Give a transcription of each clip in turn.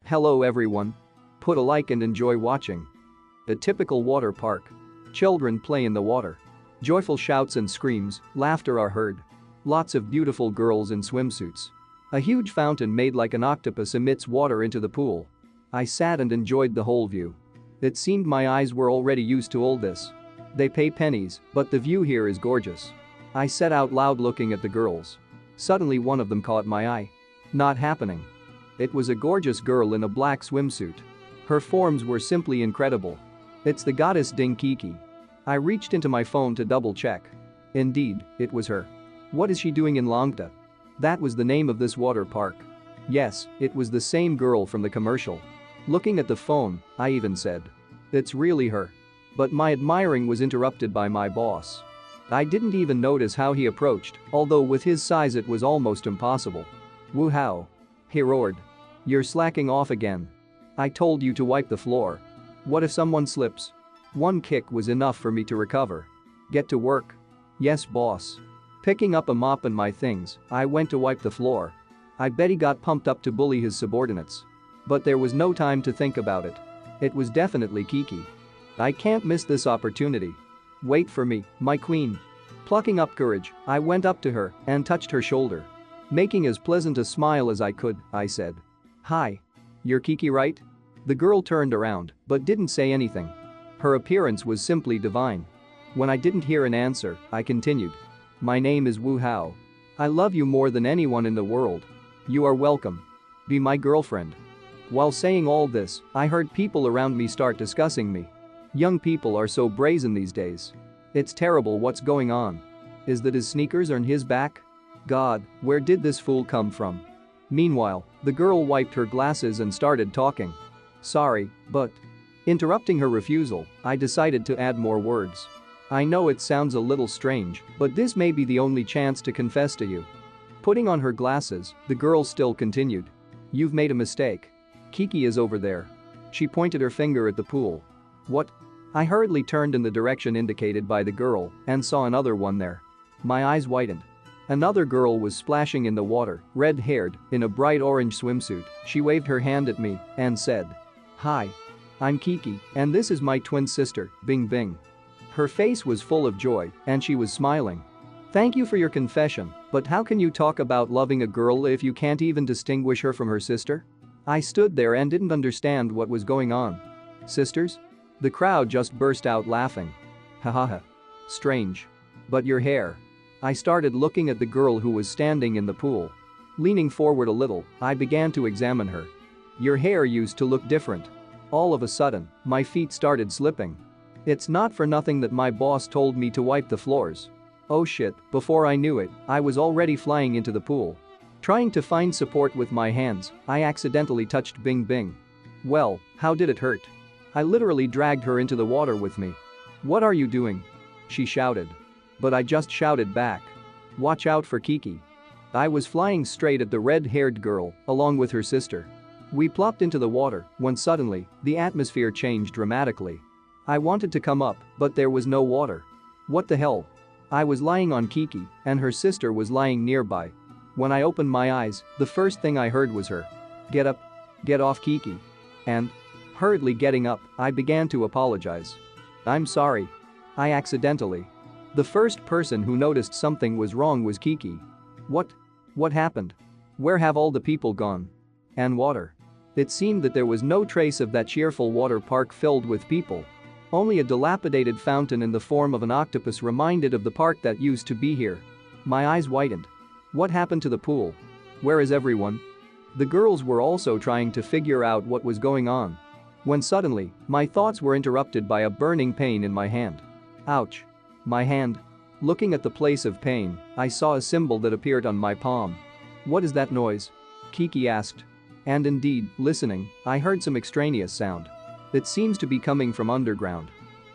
Hello everyone. Put a like and enjoy watching. A typical water park. Children play in the water. Joyful shouts and screams, laughter are heard. Lots of beautiful girls in swimsuits. A huge fountain made like an octopus emits water into the pool. I sat and enjoyed the whole view. It seemed my eyes were already used to all this. They pay pennies, but the view here is gorgeous. I said out loud looking at the girls. Suddenly one of them caught my eye. Not happening. It was a gorgeous girl in a black swimsuit. Her forms were simply incredible. It's the goddess Ding Kiki. I reached into my phone to double check. Indeed, it was her. What is she doing in Longta? That was the name of this water park. Yes, it was the same girl from the commercial. Looking at the phone, I even said, "It's really her." But my admiring was interrupted by my boss. I didn't even notice how he approached, although with his size it was almost impossible. "Woo-how!" he roared. "You're slacking off again. I told you to wipe the floor. What if someone slips?" One kick was enough for me to recover. "Get to work." "Yes, boss." Picking up a mop and my things, I went to wipe the floor. I bet he got pumped up to bully his subordinates. But there was no time to think about it. It was definitely Kiki. I can't miss this opportunity. "Wait for me, my queen." Plucking up courage, I went up to her and touched her shoulder. Making as pleasant a smile as I could, I said, "Hi. You're Kiki, right?" The girl turned around but didn't say anything. Her appearance was simply divine. When I didn't hear an answer, I continued, "My name is Wu Hao. I love you more than anyone in the world. You are welcome. Be my girlfriend." While saying all this, I heard people around me start discussing me. Young people are so brazen these days. It's terrible what's going on. Is that his sneakers on his back? God, where did this fool come from? Meanwhile, the girl wiped her glasses and started talking. "Sorry, but..." Interrupting her refusal, I decided to add more words. "I know it sounds a little strange, but this may be the only chance to confess to you." Putting on her glasses, the girl still continued. "You've made a mistake. Kiki is over there." She pointed her finger at the pool. "What?" I hurriedly turned in the direction indicated by the girl and saw another one there. My eyes widened. Another girl was splashing in the water, red-haired, in a bright orange swimsuit. She waved her hand at me and said, "Hi. I'm Kiki, and this is my twin sister, Bing Bing." Her face was full of joy and she was smiling. "Thank you for your confession, but how can you talk about loving a girl if you can't even distinguish her from her sister?" I stood there and didn't understand what was going on. "Sisters?" The crowd just burst out laughing. "Ha ha ha. Strange. But your hair." I started looking at the girl who was standing in the pool. Leaning forward a little, I began to examine her. "Your hair used to look different." All of a sudden, my feet started slipping. It's not for nothing that my boss told me to wipe the floors. Oh shit, before I knew it, I was already flying into the pool. Trying to find support with my hands, I accidentally touched Bing Bing. Well, how did it hurt? I literally dragged her into the water with me. "What are you doing?" she shouted. But I just shouted back, "Watch out for Kiki." I was flying straight at the red-haired girl, along with her sister. We plopped into the water when suddenly, the atmosphere changed dramatically. I wanted to come up, but there was no water. What the hell? I was lying on Kiki, and her sister was lying nearby. When I opened my eyes, the first thing I heard was her, "Get up. Get off Kiki." And, hurriedly getting up, I began to apologize. "I'm sorry. I accidentally..." The first person who noticed something was wrong was Kiki. What happened? Where have all the people gone? And water? It seemed that there was no trace of that cheerful water park filled with people. Only a dilapidated fountain in the form of an octopus reminded of the park that used to be here. My eyes widened. What happened to the pool? Where is everyone? The girls were also trying to figure out what was going on. When suddenly, my thoughts were interrupted by a burning pain in my hand. Ouch. My hand. Looking at the place of pain, I saw a symbol that appeared on my palm. "What is that noise?" Kiki asked. And indeed, listening, I heard some extraneous sound. It seems to be coming from underground.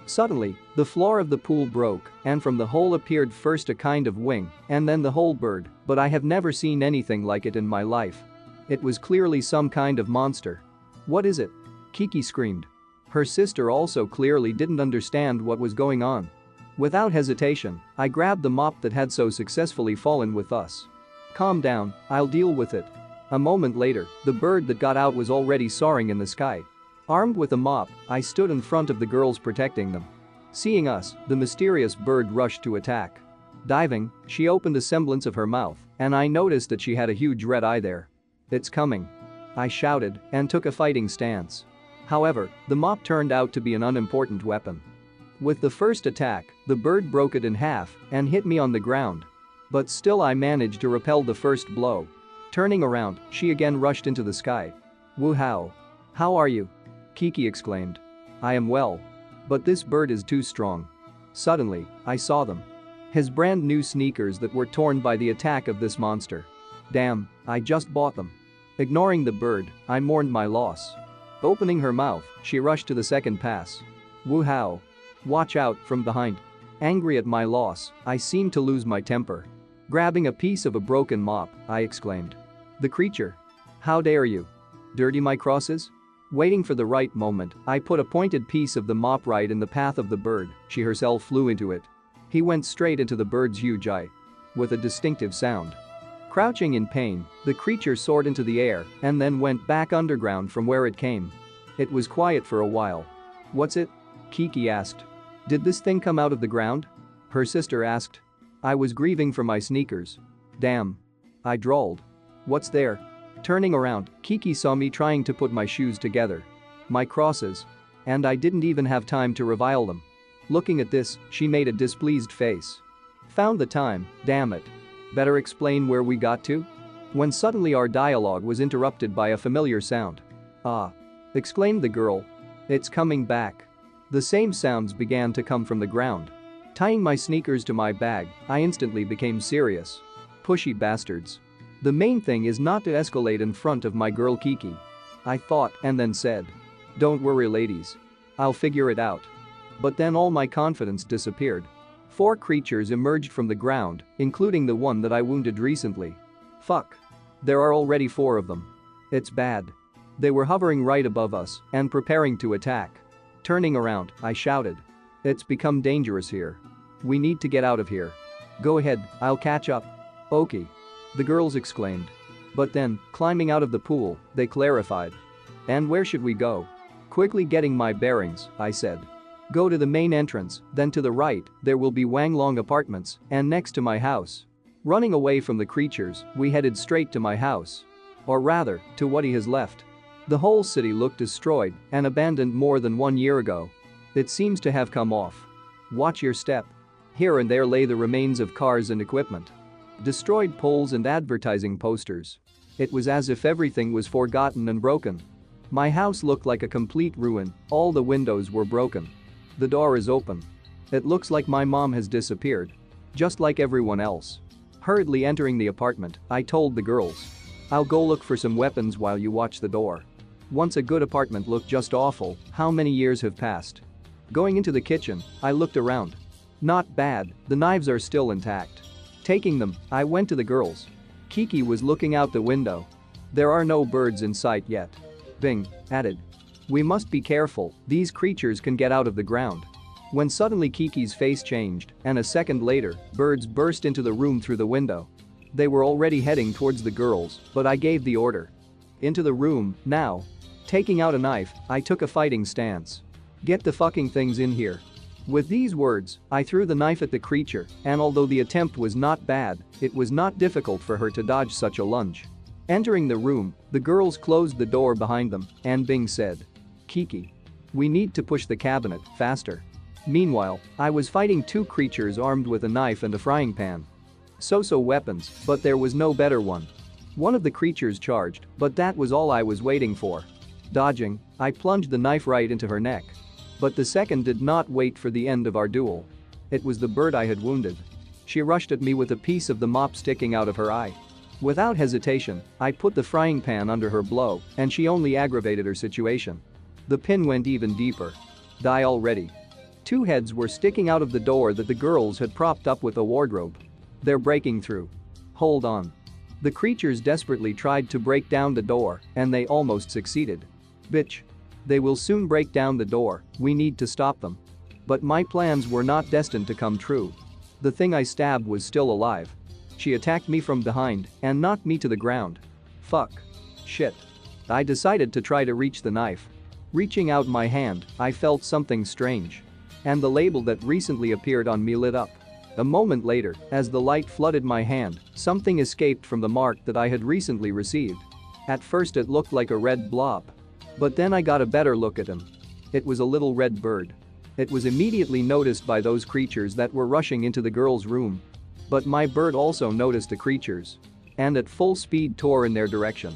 Suddenly, the floor of the pool broke, and from the hole appeared first a kind of wing, and then the whole bird, but I have never seen anything like it in my life. It was clearly some kind of monster. "What is it?" Kiki screamed. Her sister also clearly didn't understand what was going on. Without hesitation, I grabbed the mop that had so successfully fallen with us. "Calm down, I'll deal with it." A moment later, the bird that got out was already soaring in the sky. Armed with a mop, I stood in front of the girls protecting them. Seeing us, the mysterious bird rushed to attack. Diving, she opened a semblance of her mouth, and I noticed that she had a huge red eye there. "It's coming," I shouted and took a fighting stance. However, the mop turned out to be an unimportant weapon. With the first attack, the bird broke it in half and hit me on the ground. But still I managed to repel the first blow. Turning around, she again rushed into the sky. "Woo-how! How are you?" Kiki exclaimed. "I am well. But this bird is too strong." Suddenly, I saw them. His brand new sneakers that were torn by the attack of this monster. Damn, I just bought them. Ignoring the bird, I mourned my loss. Opening her mouth, she rushed to the second pass. "Woo-how! Watch out from behind." Angry at my loss, I seemed to lose my temper. Grabbing a piece of a broken mop, I exclaimed. "The creature! How dare you! Dirty my crosses?" Waiting for the right moment, I put a pointed piece of the mop right in the path of the bird. She herself flew into it. He went straight into the bird's huge eye. With a distinctive sound. Crouching in pain, the creature soared into the air and then went back underground from where it came. It was quiet for a while. "What's it?" Kiki asked. "Did this thing come out of the ground?" her sister asked. I was grieving for my sneakers. "Damn," I drawled. "What's there?" Turning around, Kiki saw me trying to put my shoes together. My crosses. And I didn't even have time to revile them. Looking at this, she made a displeased face. "Found the time, damn it. Better explain where we got to?" When suddenly our dialogue was interrupted by a familiar sound. "Ah!" exclaimed the girl. "It's coming back." The same sounds began to come from the ground. Tying my sneakers to my bag, I instantly became serious. Pushy bastards. The main thing is not to escalate in front of my girl Kiki. I thought and then said. "Don't worry ladies. I'll figure it out." But then all my confidence disappeared. 4 creatures emerged from the ground, including the one that I wounded recently. Fuck. There are already 4 of them. It's bad. They were hovering right above us and preparing to attack. Turning around, I shouted. "It's become dangerous here. We need to get out of here." "Go ahead, I'll catch up." "Okay," the girls exclaimed. But then, climbing out of the pool, they clarified. "And where should we go?" Quickly getting my bearings, I said. "Go to the main entrance, then to the right, there will be Wanglong Apartments, and next to my house." Running away from the creatures, we headed straight to my house. Or rather, to what he has left. The whole city looked destroyed and abandoned more than 1 year ago. It seems to have come off. Watch your step. Here and there lay the remains of cars and equipment. Destroyed poles and advertising posters. It was as if everything was forgotten and broken. My house looked like a complete ruin, all the windows were broken. The door is open. It looks like my mom has disappeared. Just like everyone else. Hurriedly entering the apartment, I told the girls. "I'll go look for some weapons while you watch the door." Once a good apartment looked just awful, how many years have passed? Going into the kitchen, I looked around. Not bad, the knives are still intact. Taking them, I went to the girls. Kiki was looking out the window. There are no birds in sight yet. Bing added. "We must be careful, these creatures can get out of the ground." When suddenly Kiki's face changed, and a second later, birds burst into the room through the window. They were already heading towards the girls, but I gave the order. "Into the room, now." Taking out a knife, I took a fighting stance. "Get the fucking things in here." With these words, I threw the knife at the creature, and although the attempt was not bad, it was not difficult for her to dodge such a lunge. Entering the room, the girls closed the door behind them, and Bing said. "Kiki. We need to push the cabinet faster." Meanwhile, I was fighting 2 creatures armed with a knife and a frying pan. So-so weapons, but there was no better one. One of the creatures charged, but that was all I was waiting for. Dodging, I plunged the knife right into her neck. But the second did not wait for the end of our duel. It was the bird I had wounded. She rushed at me with a piece of the mop sticking out of her eye. Without hesitation, I put the frying pan under her blow, and she only aggravated her situation. The pin went even deeper. Die already. 2 heads were sticking out of the door that the girls had propped up with a wardrobe. They're breaking through. Hold on. The creatures desperately tried to break down the door, and they almost succeeded. Bitch. They will soon break down the door, we need to stop them. But my plans were not destined to come true. The thing I stabbed was still alive. She attacked me from behind and knocked me to the ground. Fuck. Shit. I decided to try to reach the knife. Reaching out my hand, I felt something strange. And the label that recently appeared on me lit up. A moment later, as the light flooded my hand, something escaped from the mark that I had recently received. At first it looked like a red blob. But then I got a better look at him. It was a little red bird. It was immediately noticed by those creatures that were rushing into the girl's room. But my bird also noticed the creatures. And at full speed tore in their direction.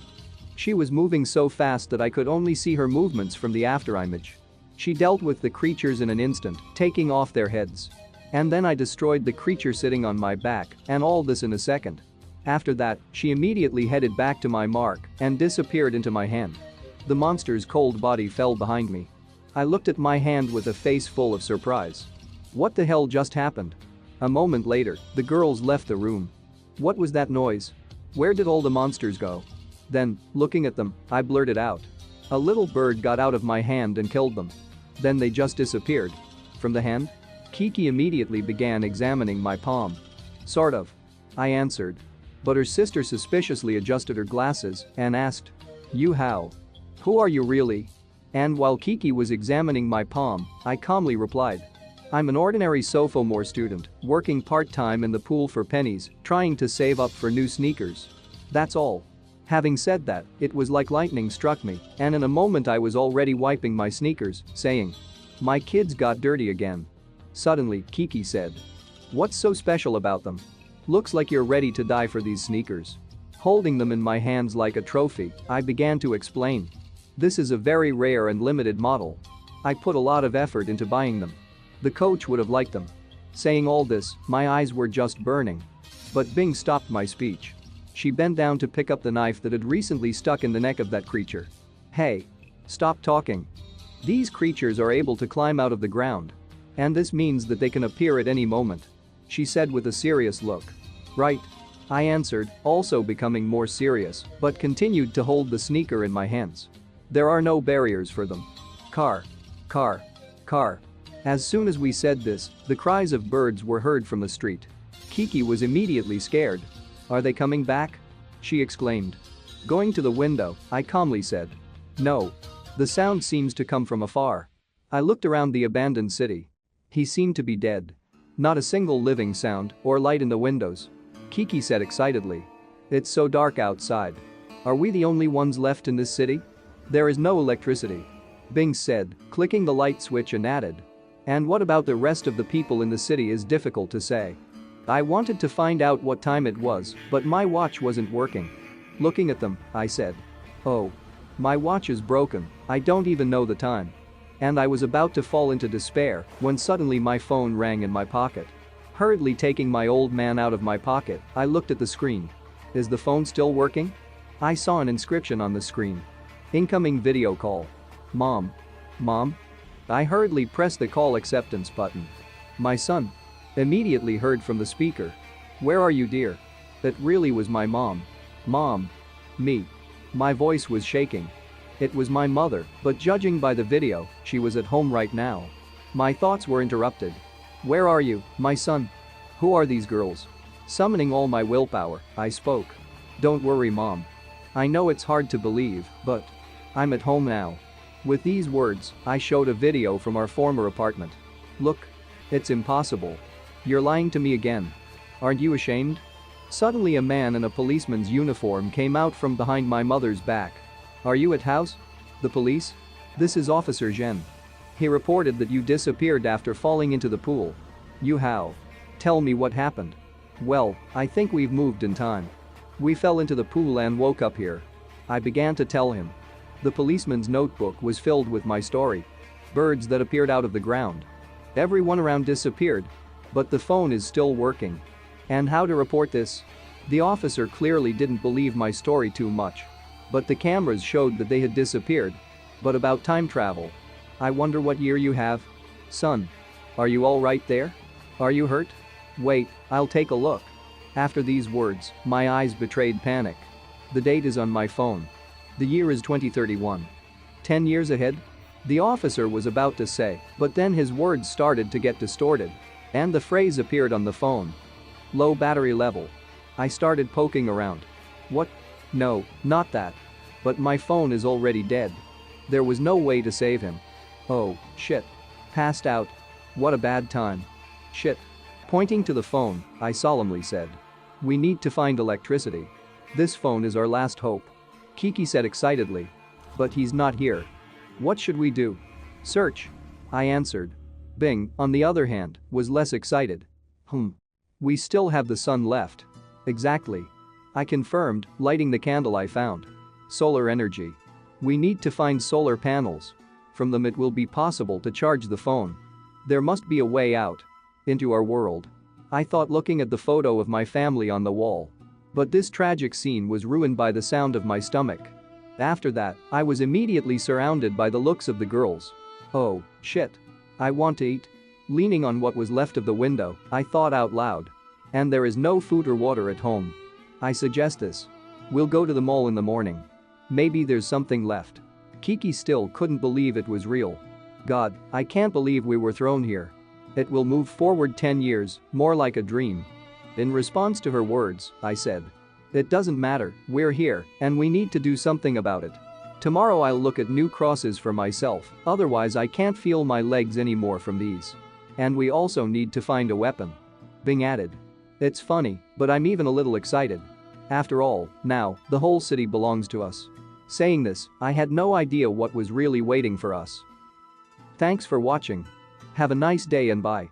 She was moving so fast that I could only see her movements from the afterimage. She dealt with the creatures in an instant, taking off their heads. And then I destroyed the creature sitting on my back, and all this in a second. After that, she immediately headed back to my mark and disappeared into my hand. The monster's cold body fell behind me. I looked at my hand with a face full of surprise. What the hell just happened? A moment later, the girls left the room. What was that noise? Where did all the monsters go? Then, looking at them, I blurted out. A little bird got out of my hand and killed them. Then they just disappeared. From the hand? Kiki immediately began examining my palm. Sort of. I answered. But her sister suspiciously adjusted her glasses and asked. You how? Who are you really? And while Kiki was examining my palm, I calmly replied. I'm an ordinary sophomore student, working part-time in the pool for pennies, trying to save up for new sneakers. That's all. Having said that, it was like lightning struck me, and in a moment I was already wiping my sneakers, saying. My kids got dirty again. Suddenly, Kiki said. What's so special about them? Looks like you're ready to die for these sneakers. Holding them in my hands like a trophy, I began to explain. This is a very rare and limited model. I put a lot of effort into buying them. The coach would have liked them. Saying all this, my eyes were just burning. But Bing stopped my speech. She bent down to pick up the knife that had recently stuck in the neck of that creature. Hey. Stop talking. These creatures are able to climb out of the ground. And this means that they can appear at any moment. She said with a serious look. Right. I answered, also becoming more serious, but continued to hold the sneaker in my hands. There are no barriers for them. Car. Car. Car. As soon as we said this, the cries of birds were heard from the street. Kiki was immediately scared. Are they coming back? She exclaimed. Going to the window, I calmly said. No. The sound seems to come from afar. I looked around the abandoned city. He seemed to be dead. Not a single living sound or light in the windows. Kiki said excitedly. It's so dark outside. Are we the only ones left in this city? There is no electricity. Bing said, clicking the light switch and added. And what about the rest of the people in the city is difficult to say. I wanted to find out what time it was, but my watch wasn't working. Looking at them, I said. Oh. My watch is broken, I don't even know the time. And I was about to fall into despair when suddenly my phone rang in my pocket. Hurriedly taking my old man out of my pocket, I looked at the screen. Is the phone still working? I saw an inscription on the screen. Incoming video call. Mom. Mom? I hurriedly pressed the call acceptance button. My son. Immediately heard from the speaker. Where are you, dear? That really was my mom. Mom. Me. My voice was shaking. It was my mother, but judging by the video, she was at home right now. My thoughts were interrupted. Where are you, my son? Who are these girls? Summoning all my willpower, I spoke. Don't worry, Mom. I know it's hard to believe, but I'm at home now. With these words, I showed a video from our former apartment. Look. It's impossible. You're lying to me again. Aren't you ashamed? Suddenly a man in a policeman's uniform came out from behind my mother's back. Are you at house? The police? This is Officer Zhen. He reported that you disappeared after falling into the pool. You how? Tell me what happened. Well, I think we've moved in time. We fell into the pool and woke up here. I began to tell him. The policeman's notebook was filled with my story. Birds that appeared out of the ground. Everyone around disappeared. But the phone is still working. And how to report this? The officer clearly didn't believe my story too much. But the cameras showed that they had disappeared. But about time travel. I wonder what year you have? Son. Are you all right there? Are you hurt? Wait, I'll take a look. After these words, my eyes betrayed panic. The date is on my phone. The year is 2031. 10 years ahead? The officer was about to say, but then his words started to get distorted. And the phrase appeared on the phone. Low battery level. I started poking around. What? No, not that. But my phone is already dead. There was no way to save him. Oh, shit. Passed out. What a bad time. Shit. Pointing to the phone, I solemnly said. We need to find electricity. This phone is our last hope. Kiki said excitedly. But he's not here. What should we do? Search. I answered. Bing, on the other hand, was less excited. We still have the sun left. Exactly. I confirmed, lighting the candle I found. Solar energy. We need to find solar panels. From them it will be possible to charge the phone. There must be a way out. Into our world. I thought, looking at the photo of my family on the wall. But this tragic scene was ruined by the sound of my stomach. After that, I was immediately surrounded by the looks of the girls. Oh, shit. I want to eat. Leaning on what was left of the window, I thought out loud. And there is no food or water at home. I suggest this. We'll go to the mall in the morning. Maybe there's something left. Kiki still couldn't believe it was real. God, I can't believe we were thrown here. It will move forward 10 years, more like a dream. In response to her words, I said. It doesn't matter, we're here, and we need to do something about it. Tomorrow I'll look at new crosses for myself, otherwise I can't feel my legs anymore from these. And we also need to find a weapon. Bing added. It's funny, but I'm even a little excited. After all, now, the whole city belongs to us. Saying this, I had no idea what was really waiting for us. Thanks for watching. Have a nice day and bye.